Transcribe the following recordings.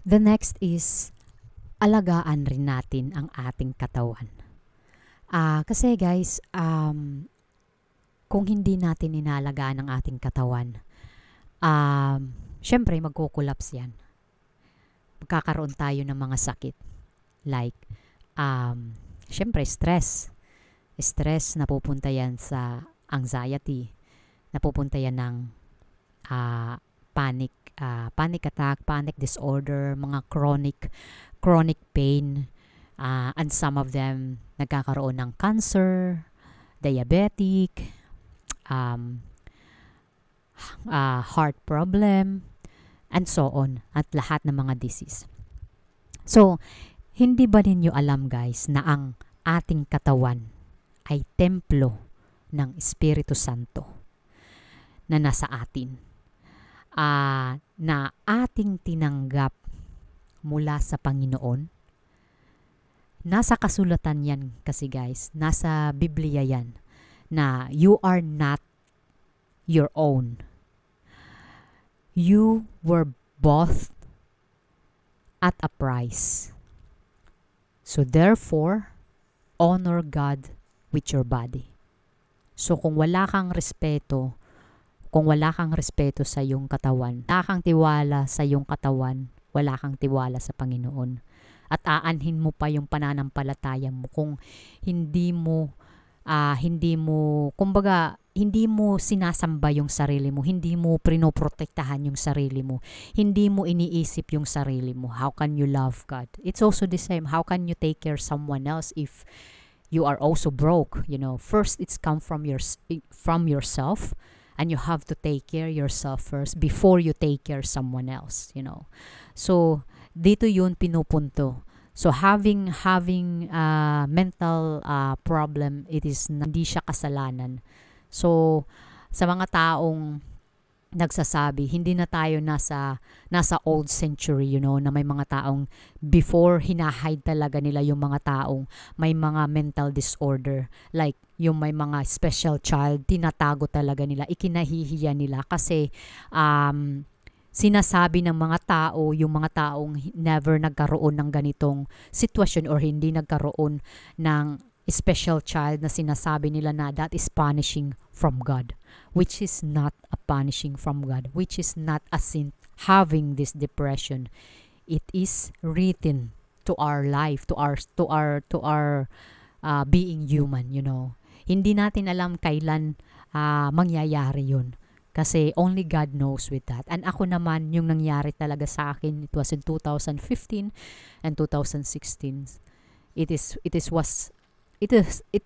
The next is, alagaan rin natin ang ating katawan. Kasi guys, kung hindi natin inalagaan ang ating katawan, syempre magkukulaps yan. Magkakaroon tayo ng mga sakit. Like, syempre stress. Stress, napupunta yan sa anxiety. Napupunta yan ng panic attack, panic disorder, mga chronic pain. And some of them nagkakaroon ng cancer, diabetic, heart problem, and so on, at lahat ng mga disease. So, hindi ba ninyo alam guys na ang ating katawan ay templo ng Espiritu Santo na nasa atin, na ating tinanggap mula sa Panginoon? Nasa kasulatan yan kasi guys, nasa Biblia yan, na you are not your own. You were bought at a price. So therefore, honor God with your body. So kung wala kang respeto sa iyong katawan, wala kang tiwala sa iyong katawan, wala kang tiwala sa Panginoon, at aanhin mo pa yung pananampalataya mo kung hindi mo hindi mo sinasamba yung sarili mo, hindi mo prinoprotektahan yung sarili mo, hindi mo iniisip yung sarili mo, how can you love God? It's also the same. How can you take care of someone else if you are also broke? First it's come from yourself, and you have to take care yourself first before you take care someone else. So dito yun pinupunto. So having mental problem, hindi siya kasalanan. So sa mga taong nagsasabi, hindi na tayo nasa old century, na may mga taong before hinahide talaga nila yung mga taong may mga mental disorder. Like, yung may mga special child, tinatago talaga nila, ikinahihiya nila kasi sinasabi ng mga tao, yung mga taong never nagkaroon ng ganitong sitwasyon or hindi nagkaroon ng special child, na sinasabi nila na that is punishing from God, which is not a punishing from God, which is not a sin having this depression. It is written to our life, to our being human. Hindi natin alam kailan mangyayari yun, kasi only God knows with that. And ako naman, yung nangyari talaga sa akin, it was in 2015 and 2016. It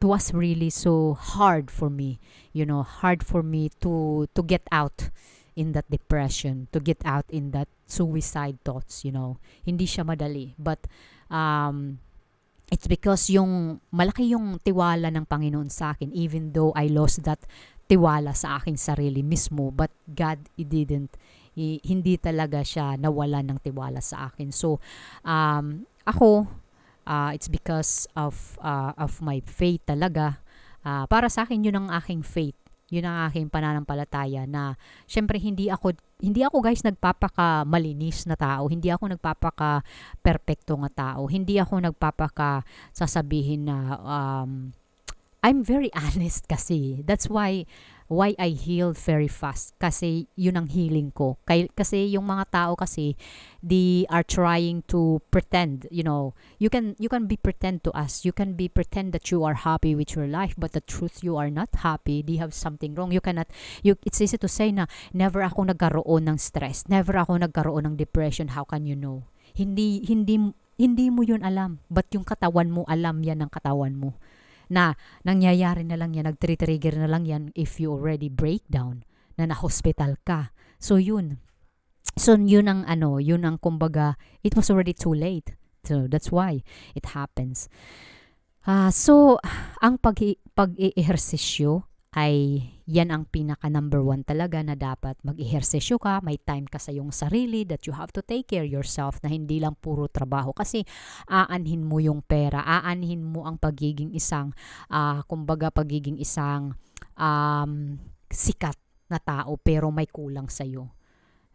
was really so hard for me, hard for me to get out in that depression, to get out in that suicide thoughts. Hindi siya madali, but it's because malaki yung tiwala ng Panginoon sa akin, even though I lost that tiwala sa aking sarili mismo, but God, hindi talaga siya nawala ng tiwala sa akin. So ako, it's because of my faith talaga. Para sa akin, yun ang aking faith. Yun ang aking pananampalataya, na syempre hindi ako guys nagpapaka-malinis na tao. Hindi ako nagpapaka-perfecto nga tao. Hindi ako sasabihin na I'm very honest kasi. That's why I healed very fast. Kasi yun ang healing ko. Kasi yung mga tao kasi, they are trying to pretend. You can be pretend to us. You can be pretend that you are happy with your life, but the truth, you are not happy. They have something wrong. It's easy to say na never ako nagkaroon ng stress. Never ako nagkaroon ng depression. How can you know? Hindi mo yun alam. But yung katawan mo, alam yan ng katawan mo, na nangyayari na lang yan, nag-trigger na lang yan if you already break down, na na-hospital ka. So yun ang kumbaga, it was already too late. So that's why it happens. So ang pag-i-ehersisyo ay yan ang pinaka number 1 talaga, na dapat mag-ehersisyo ka, may time ka sa iyong sarili, that you have to take care yourself, na hindi lang puro trabaho, kasi aanhin mo yung pera, aanhin mo ang pagiging isang sikat na tao pero may kulang sa iyo,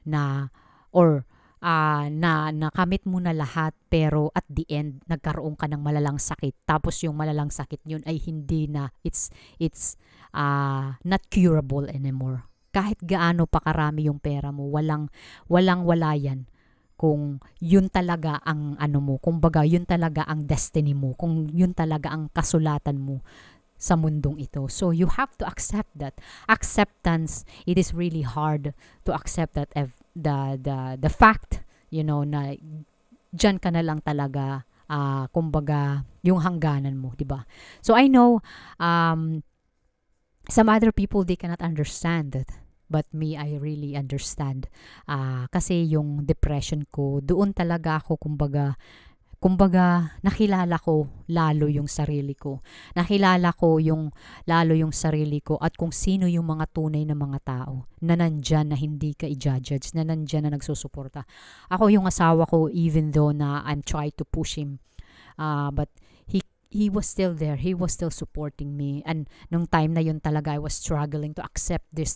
na or na nakamit mo na lahat, pero at the end nagkaroon ka ng malalang sakit, tapos yung malalang sakit yun ay hindi na, it's not curable anymore. Kahit gaano pa karami yung pera mo, wala yan kung yun talaga ang ano mo, kumbaga yun talaga ang destiny mo, kung yun talaga ang kasulatan mo sa mundong ito. So you have to accept that. Acceptance, it is really hard to accept that the fact, na diyan ka na lang talaga, kumbaga yung hangganan mo, 'di ba? So I know some other people, they cannot understand that. But me, I really understand. Kasi yung depression ko, doon talaga ako, kumbaga, nakilala ko lalo yung sarili ko. Nakilala ko lalo yung sarili ko at kung sino yung mga tunay na mga tao na nandyan, na hindi ka i-judge, na nandyan na nagsusuporta. Ako yung asawa ko, even though na I'm trying to push him, but he was still there. He was still supporting me. And nung time na yun talaga, I was struggling to accept this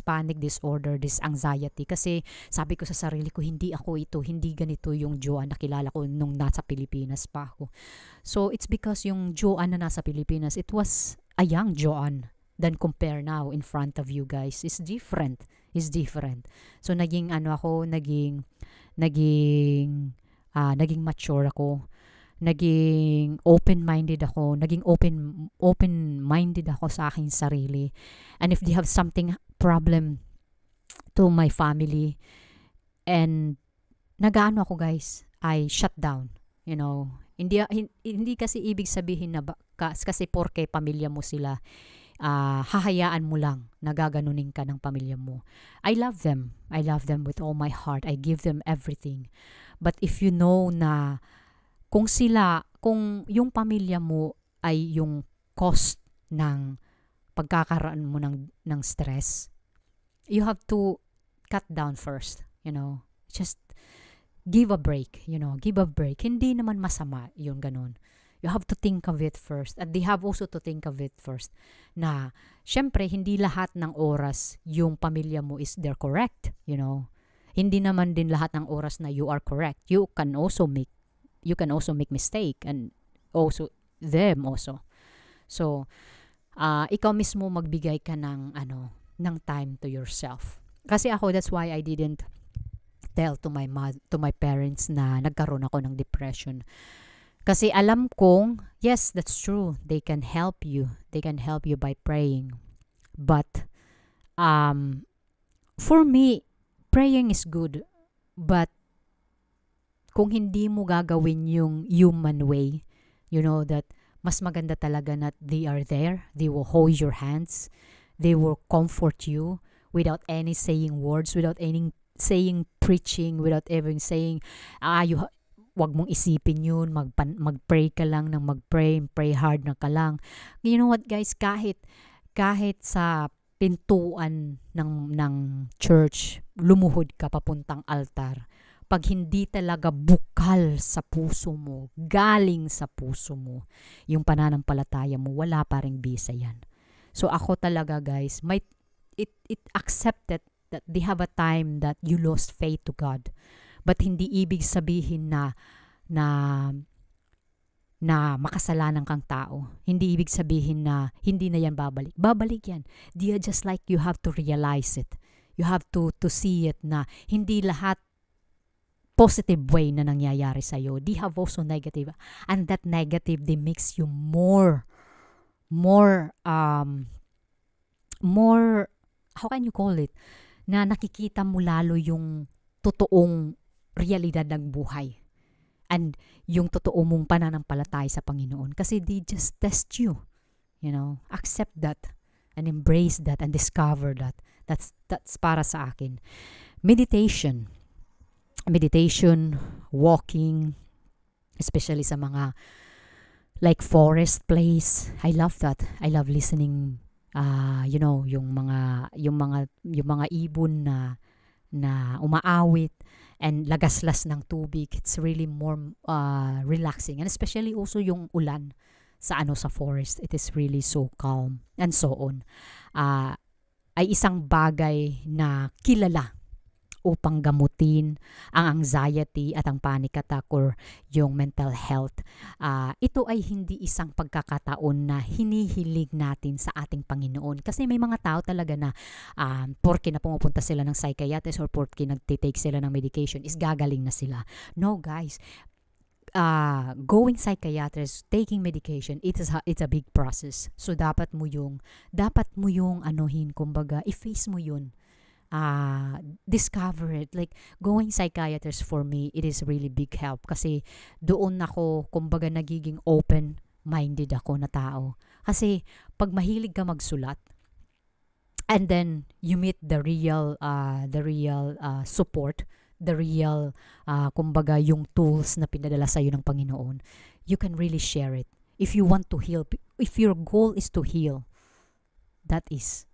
panic disorder, this anxiety. Kasi sabi ko sa sarili ko, hindi ako ito, hindi ganito yung Joanne na kilala ko nung nasa Pilipinas pa ako. So it's because yung Joanne na nasa Pilipinas, it was a young Joanne than compare now in front of you guys. It's different. So naging mature ako. Naging open-minded ako sa aking sarili. And if they have something problem to my family, and nagaano ako guys, I shut down. Hindi kasi ibig sabihin na kasi porke pamilya mo sila, hahayaan mo lang na gaganunin ka ng pamilya mo. I love them with all my heart. I give them everything. But if you know na kung yung pamilya mo ay yung cost ng pagkakaroon mo ng stress, you have to cut down first, just give a break, Hindi naman masama yung ganun. You have to think of it first, and they have also to think of it first, na syempre hindi lahat ng oras yung pamilya mo is they're correct, Hindi naman din lahat ng oras na you are correct. You can also make mistake, and also them also. So ikaw mismo magbigay ka ng time to yourself. Kasi ako, that's why I didn't tell to my parents na nagkaroon ako ng depression. Kasi alam kong, yes, that's true, they can help you by praying. But for me, praying is good, but kung hindi mo gagawin yung human way, that mas maganda talaga na they are there, they will hold your hands, they will comfort you without any saying words, without any saying preaching, without even saying, wag mong isipin yun, mag-pray ka lang ng pray hard na ka lang. You know what guys, kahit sa pintuan ng church, lumuhod ka papuntang altar, pag hindi talaga bukal sa puso mo, galing sa puso mo, yung pananampalataya mo, wala pa ring bisa yan. So ako talaga guys, it accepted that they have a time that you lost faith to God. But hindi ibig sabihin na makasalanan kang tao. Hindi ibig sabihin na hindi na yan babalik. Babalik yan. Just like you have to realize it. You have to see it na hindi lahat positive way na nangyayari sa'yo. They have also negative. And that negative, they makes you more, how can you call it? Na nakikita mo lalo yung totoong realidad ng buhay. And yung totoo mong pananampalataya sa Panginoon. Kasi they just test you. Accept that. And embrace that and discover that. That's para sa akin. Meditation, walking, especially sa mga like forest place. I love that. I love listening yung mga ibon na umaawit and lagaslas ng tubig. It's really more relaxing, and especially also yung ulan sa forest. It is really so calm and so on. Ay isang bagay na kilala upang gamutin ang anxiety at ang panic attack or yung mental health. Ito ay hindi isang pagkakataon na hinihilig natin sa ating Panginoon. Kasi may mga tao talaga na porke na pumupunta sila ng psychiatrist or porke nagtitake sila ng medication is gagaling na sila. No guys, going psychiatrist, taking medication, it's a big process. So dapat mo yung anuhin, kumbaga i-face mo yun. Discover it. Like going psychiatrist for me, it is really big help kasi doon ako kumbaga nagiging open minded ako na tao. Kasi pag mahilig ka magsulat and then you meet the real support, the real kumbaga yung tools na pinadala sa iyo ng Panginoon, you can really share it. If you want to heal, if your goal is to heal, that is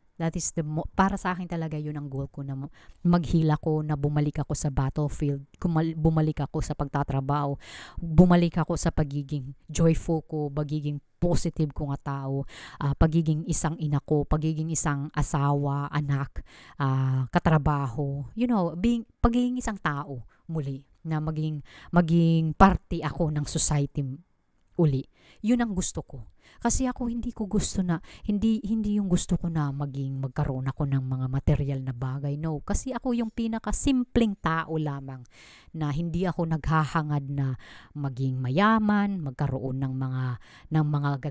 para sa akin talaga yun ang goal ko, na maghil ako, na bumalik ako sa battlefield, bumalik ako sa pagtatrabaho, bumalik ako sa pagiging joyful ko, pagiging positive ko nga tao, pagiging isang ina ko, pagiging isang asawa, anak, katrabaho, pagiging isang tao muli, na maging parte ako ng society uli. Yun ang gusto ko. Kasi ako hindi yung gusto ko na magkaroon ako ng mga material na bagay. No, kasi ako yung pinaka-simpleng tao lamang, na hindi ako naghahangad na maging mayaman, magkaroon ng mga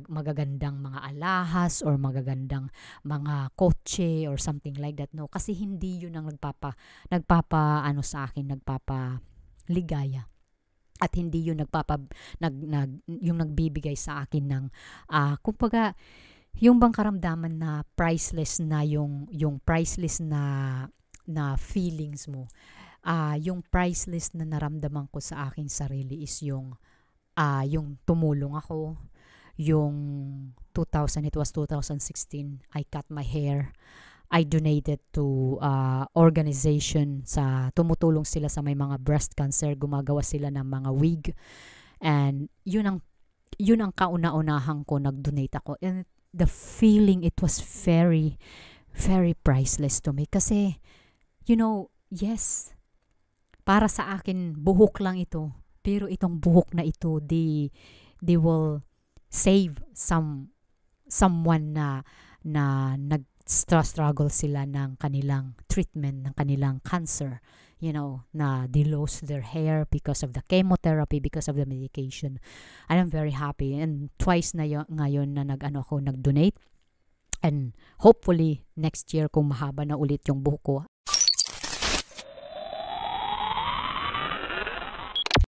magagandang mga alahas or magagandang mga kotse or something like that. No, kasi hindi yun ang nagpapaligaya. At hindi yun yung nagbibigay sa akin ng kumbaga yung bang karamdaman na priceless na yung priceless na feelings mo. Yung priceless na naramdaman ko sa aking sarili is yung tumulong ako, yung 2016 I cut my hair. I donated to organization sa tumutulong sila sa may mga breast cancer, gumagawa sila ng mga wig, and yun ang kauna-unahan ko, nag-donate ako, and the feeling, it was very very priceless to me kasi yes, para sa akin buhok lang ito, pero itong buhok na ito, they will save someone na struggle sila ng kanilang treatment, ng kanilang cancer, na they lost their hair because of the chemotherapy, because of the medication. And I'm very happy, and twice na ngayon na nag-donate, and hopefully next year kung mahaba na ulit yung buhok ko,